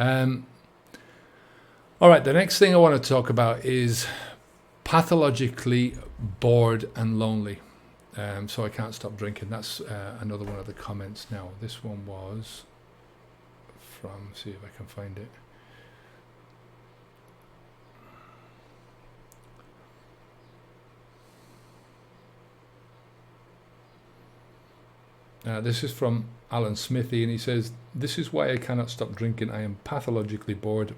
All right, the next thing I want to talk about is pathologically bored and lonely. So I can't stop drinking. That's another one of the comments now. This one was from, see if I can find it. This is from Alan Smithy, and he says, "This is why I cannot stop drinking. I am pathologically bored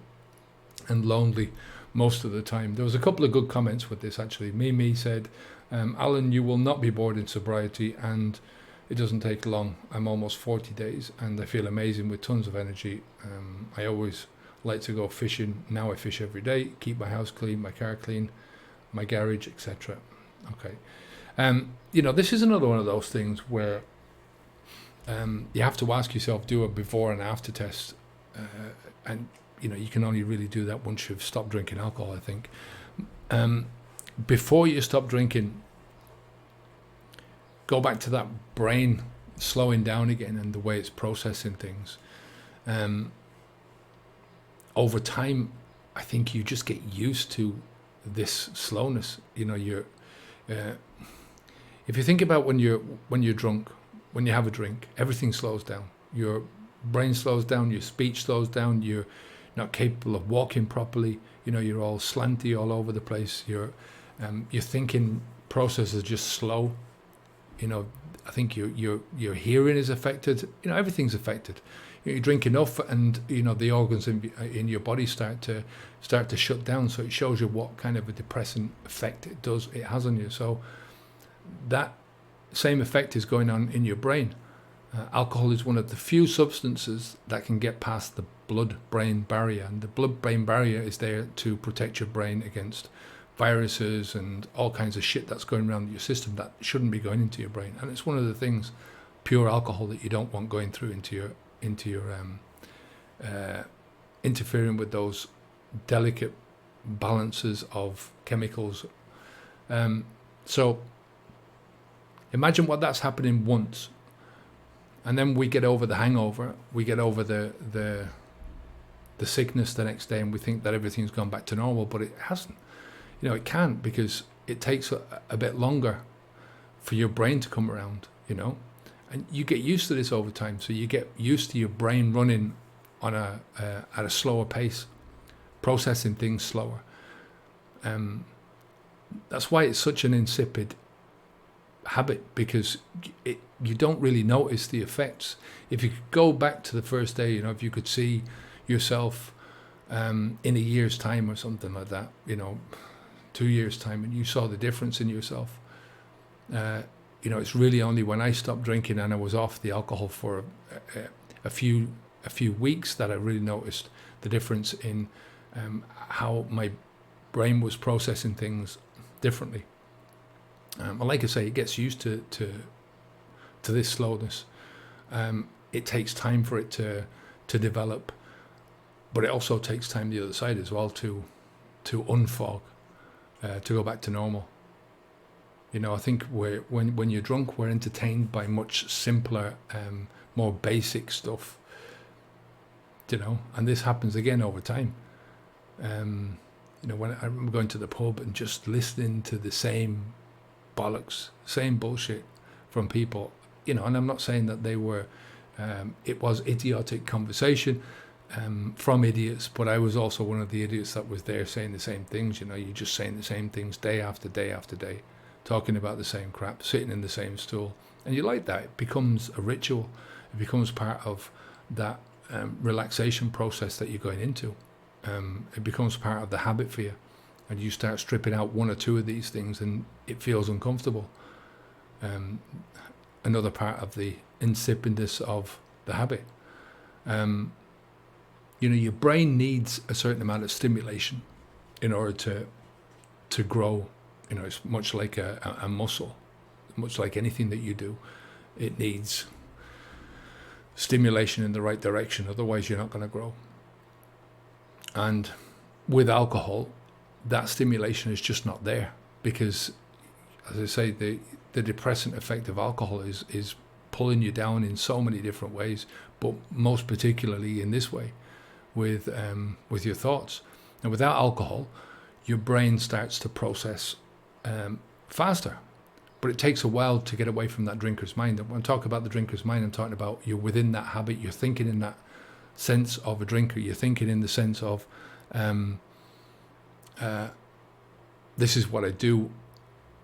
and lonely most of the time." There was a couple of good comments with this, actually. Mimi said, "Alan, you will not be bored in sobriety, and it doesn't take long. I'm almost 40 days, and I feel amazing with tons of energy. I always like to go fishing. Now I fish every day, keep my house clean, my car clean, my garage, etc." Okay. This is another one of those things where you have to ask yourself, do a before and after test, and you can only really do that once you've stopped drinking alcohol, I think. Before you stop drinking, go back to that brain slowing down again and the way it's processing things. Over time, I think you just get used to this slowness. If you think about when you're drunk, when you have a drink, everything slows down. Your brain slows down, your speech slows down, you're not capable of walking properly, you're all slanty all over the place, your thinking process is just slow. I think your hearing is affected, everything's affected. You drink enough and the organs in your body start to shut down, so it shows you what kind of a depressing effect it has on you. So that same effect is going on in your brain. Alcohol is one of the few substances that can get past the blood-brain barrier, and the blood-brain barrier is there to protect your brain against viruses and all kinds of shit that's going around your system that shouldn't be going into your brain. And it's one of the things, pure alcohol, that you don't want going through into your interfering with those delicate balances of chemicals. So imagine what that's happening once, and then we get over the hangover, we get over the sickness the next day, and we think that everything's gone back to normal, but it hasn't. It can't, because it takes a bit longer for your brain to come around, and you get used to this over time. So you get used to your brain running on at a slower pace, processing things slower. That's why it's such an insipid habit, because you don't really notice the effects. If you could go back to the first day, if you could see yourself in a year's time or something like that, 2 years time, and you saw the difference in yourself. It's really only when I stopped drinking and I was off the alcohol for a few weeks that I really noticed the difference in how my brain was processing things differently. And like I say, it gets used to this slowness. It takes time for it to develop, but it also takes time the other side as well to unfog, to go back to normal. I think when you're drunk, we're entertained by much simpler, more basic stuff. And this happens again over time. When I remember going to the pub and just listening to the same bollocks, same bullshit from people, and I'm not saying that they were, it was idiotic conversation from idiots, but I was also one of the idiots that was there saying the same things. You're just saying the same things day after day after day, talking about the same crap, sitting in the same stool, and you like that. It becomes a ritual. It becomes part of that relaxation process that you're going into. It becomes part of the habit for you, and you start stripping out one or two of these things and it feels uncomfortable. Another part of the insipidness of the habit. Your brain needs a certain amount of stimulation in order to grow. It's much like a muscle, much like anything that you do. It needs stimulation in the right direction, otherwise you're not going to grow. And with alcohol, that stimulation is just not there, because, as I say, the depressant effect of alcohol is pulling you down in so many different ways, but most particularly in this way, with your thoughts. And without alcohol, your brain starts to process faster. But it takes a while to get away from that drinker's mind. And when I talk about the drinker's mind, I'm talking about you're within that habit. You're thinking in that sense of a drinker. You're thinking in the sense of this is what I do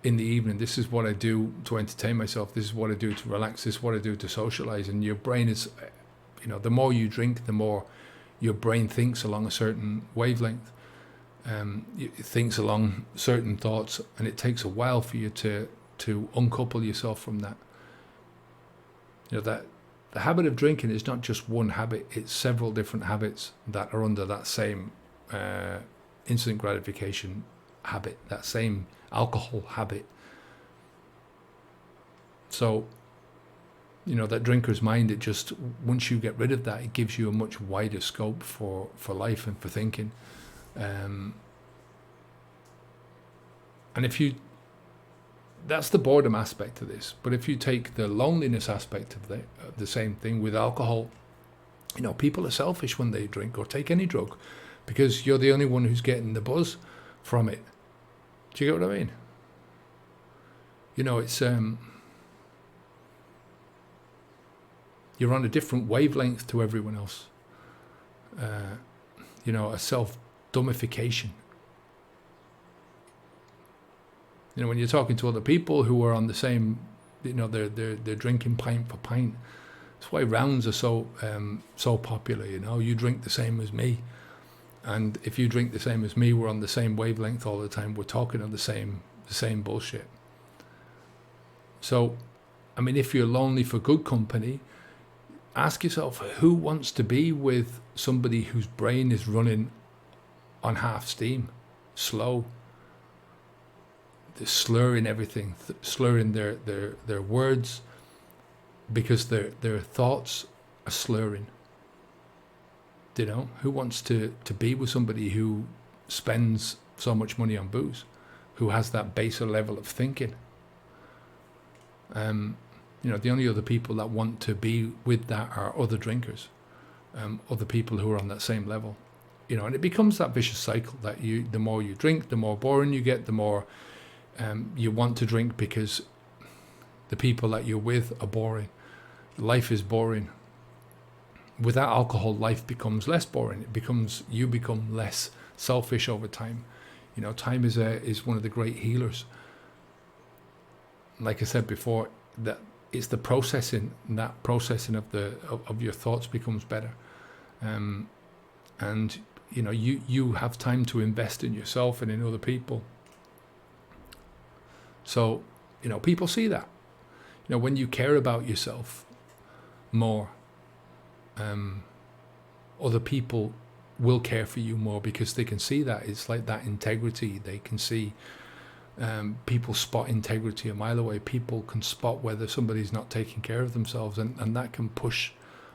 in the evening. This is what I do to entertain myself. This is what I do to relax. This is what I do to socialize. And your brain is, the more you drink, the more your brain thinks along a certain wavelength. It thinks along certain thoughts, and it takes a while for you to uncouple yourself from that. That the habit of drinking is not just one habit, it's several different habits that are under that same instant gratification habit, that same alcohol habit. So, that drinker's mind, it just, once you get rid of that, it gives you a much wider scope for life and for thinking. And that's the boredom aspect of this. But if you take the loneliness aspect of the same thing with alcohol, people are selfish when they drink or take any drug because you're the only one who's getting the buzz from it. Do you get what I mean? It's you're on a different wavelength to everyone else. A self-dummification. When you're talking to other people who are on the same, they're drinking pint for pint. That's why rounds are so popular. You drink the same as me, and if you drink the same as me, we're on the same wavelength all the time. We're talking on the same bullshit. So, if you're lonely for good company, ask yourself, who wants to be with somebody whose brain is running on half steam, slow? They're slurring everything, slurring their words because their thoughts are slurring. Who wants to be with somebody who spends so much money on booze, who has that baser level of thinking? The only other people that want to be with that are other drinkers, other people who are on that same level. And it becomes that vicious cycle that the more you drink, the more boring you get, the more you want to drink because the people that you're with are boring. Life is boring. Without alcohol, life becomes less boring. You become less selfish over time. Time is one of the great healers. Like I said before, that it's the processing. That processing of your thoughts becomes better, and you have time to invest in yourself and in other people. So, people see that. When you care about yourself more, other people will care for you more because they can see that. It's like that integrity. They can see, people spot integrity a mile away. People can spot whether somebody's not taking care of themselves, and that can push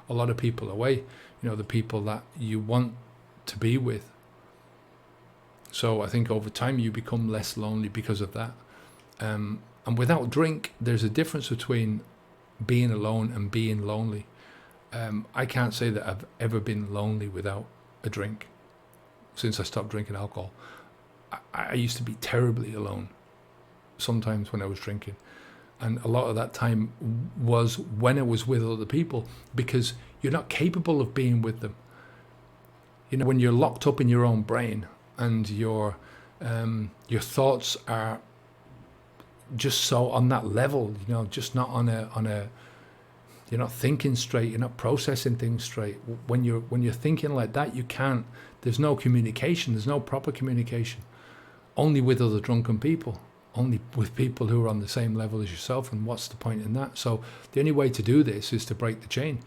a lot of people away, the people that you want to be with. So I think over time you become less lonely because of that. And without drink, there's a difference between being alone and being lonely. I can't say that I've ever been lonely without a drink since I stopped drinking alcohol. I used to be terribly alone sometimes when I was drinking. And a lot of that time was when I was with other people because you're not capable of being with them. When you're locked up in your own brain and your thoughts are just so on that level, just not on a you're not thinking straight, you're not processing things straight. When you're thinking like that, there's no communication, there's no proper communication. Only with other drunken people, only with people who are on the same level as yourself, and what's the point in that? So the only way to do this is to break the chain.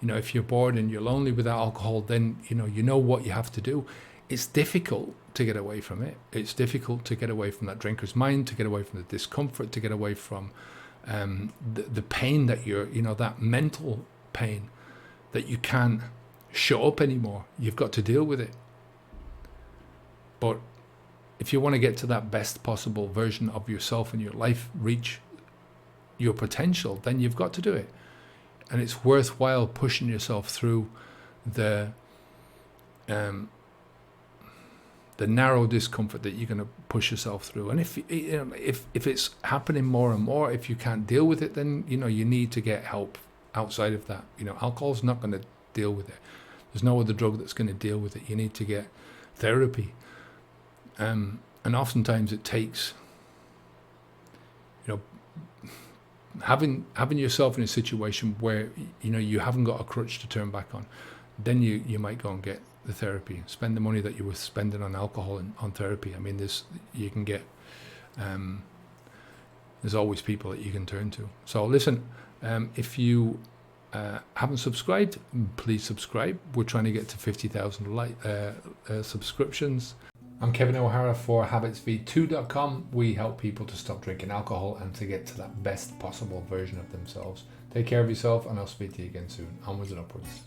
If you're bored and you're lonely without alcohol, then you know what you have to do. It's difficult to get away from it. It's difficult to get away from that drinker's mind, to get away from the discomfort, to get away from the pain that that mental pain that you can't shut up anymore. You've got to deal with it. But if you want to get to that best possible version of yourself in your life, reach your potential, then you've got to do it. And it's worthwhile pushing yourself through the the narrow discomfort that you're going to push yourself through. And if it's happening more and more, if you can't deal with it, then you need to get help outside of that. Alcohol's not going to deal with it. There's no other drug that's going to deal with it. You need to get therapy, and oftentimes it takes having yourself in a situation where you haven't got a crutch to turn back on. Then you might go and get the therapy, spend the money that you were spending on alcohol and on therapy. I mean, you can get there's always people that you can turn to. So listen, if you haven't subscribed, please subscribe. We're trying to get to 50,000 subscriptions. I'm Kevin O'Hara for habitsv2.com. We help people to stop drinking alcohol and to get to that best possible version of themselves. Take care of yourself, and I'll speak to you again soon. Onwards and upwards.